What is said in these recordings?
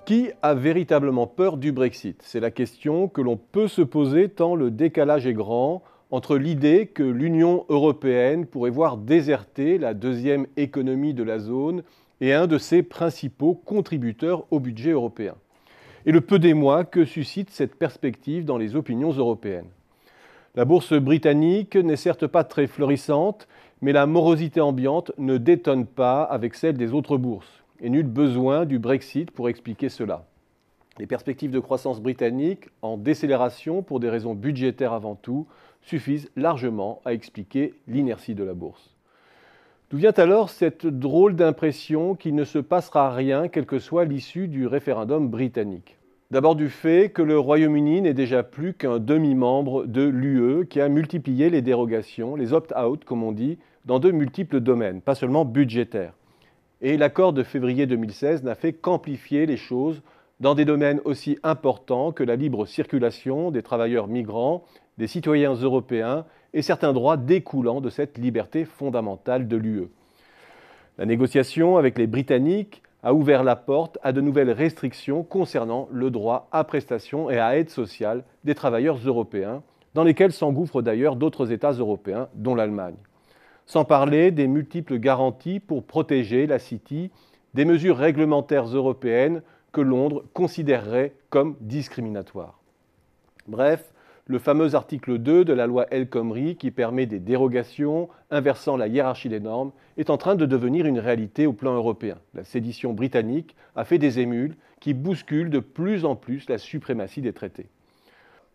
Qui a véritablement peur du Brexit? C'est la question que l'on peut se poser tant le décalage est grand entre l'idée que l'Union européenne pourrait voir déserter la deuxième économie de la zone et un de ses principaux contributeurs au budget européen, et le peu d'émoi que suscite cette perspective dans les opinions européennes. La bourse britannique n'est certes pas très florissante, mais la morosité ambiante ne détonne pas avec celle des autres bourses, et nul besoin du Brexit pour expliquer cela. Les perspectives de croissance britannique, en décélération pour des raisons budgétaires avant tout, suffisent largement à expliquer l'inertie de la bourse. D'où vient alors cette drôle d'impression qu'il ne se passera rien, quelle que soit l'issue du référendum britannique? D'abord du fait que le Royaume-Uni n'est déjà plus qu'un demi-membre de l'UE qui a multiplié les dérogations, les opt-out comme on dit, dans de multiples domaines, pas seulement budgétaires. Et l'accord de février 2016 n'a fait qu'amplifier les choses dans des domaines aussi importants que la libre circulation des travailleurs migrants, des citoyens européens et certains droits découlant de cette liberté fondamentale de l'UE. La négociation avec les Britanniques a ouvert la porte à de nouvelles restrictions concernant le droit à prestations et à aide sociale des travailleurs européens, dans lesquels s'engouffrent d'ailleurs d'autres États européens, dont l'Allemagne. Sans parler des multiples garanties pour protéger la City des mesures réglementaires européennes que Londres considérerait comme discriminatoires. Bref, le fameux article 2 de la loi El Khomri qui permet des dérogations inversant la hiérarchie des normes est en train de devenir une réalité au plan européen. La sédition britannique a fait des émules qui bousculent de plus en plus la suprématie des traités.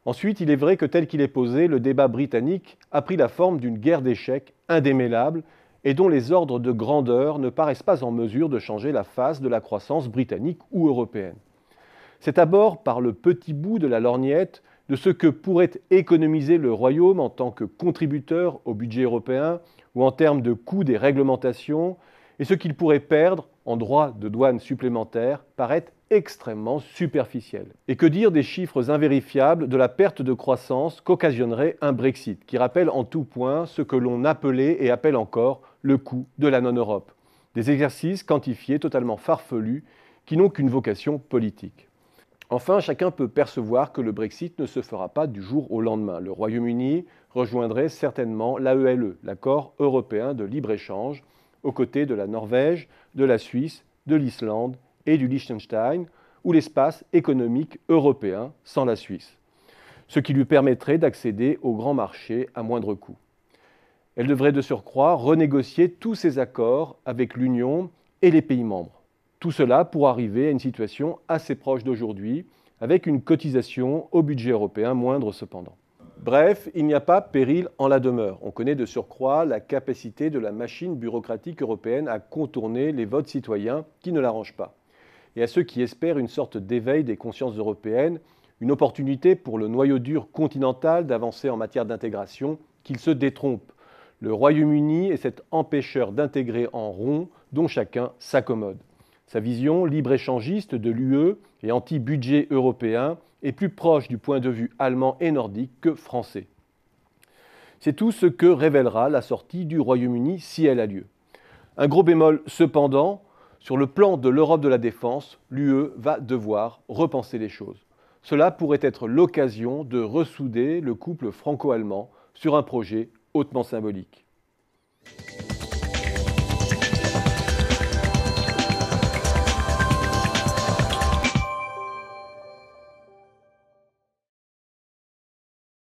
Ensuite, il est vrai que tel qu'il est posé, le débat britannique a pris la forme d'une guerre d'échecs indémêlable et dont les ordres de grandeur ne paraissent pas en mesure de changer la face de la croissance britannique ou européenne. C'est d'abord par le petit bout de la lorgnette de ce que pourrait économiser le Royaume en tant que contributeur au budget européen ou en termes de coût des réglementations, et ce qu'il pourrait perdre en droits de douane supplémentaires paraît extrêmement superficiel. Et que dire des chiffres invérifiables de la perte de croissance qu'occasionnerait un Brexit, qui rappelle en tout point ce que l'on appelait et appelle encore le coût de la non-Europe. Des exercices quantifiés totalement farfelus qui n'ont qu'une vocation politique. Enfin, chacun peut percevoir que le Brexit ne se fera pas du jour au lendemain. Le Royaume-Uni rejoindrait certainement l'AELE, l'accord européen de libre-échange, aux côtés de la Norvège, de la Suisse, de l'Islande et du Liechtenstein, ou l'espace économique européen sans la Suisse, ce qui lui permettrait d'accéder au grand marché à moindre coût. Elle devrait de surcroît renégocier tous ses accords avec l'Union et les pays membres. Tout cela pour arriver à une situation assez proche d'aujourd'hui, avec une cotisation au budget européen moindre cependant. Bref, il n'y a pas péril en la demeure. On connaît de surcroît la capacité de la machine bureaucratique européenne à contourner les votes citoyens qui ne l'arrangent pas. Et à ceux qui espèrent une sorte d'éveil des consciences européennes, une opportunité pour le noyau dur continental d'avancer en matière d'intégration, qu'ils se détrompent. Le Royaume-Uni est cet empêcheur d'intégrer en rond dont chacun s'accommode. Sa vision libre-échangiste de l'UE et anti-budget européen est plus proche du point de vue allemand et nordique que français. C'est tout ce que révélera la sortie du Royaume-Uni si elle a lieu. Un gros bémol cependant, sur le plan de l'Europe de la défense, l'UE va devoir repenser les choses. Cela pourrait être l'occasion de ressouder le couple franco-allemand sur un projet hautement symbolique.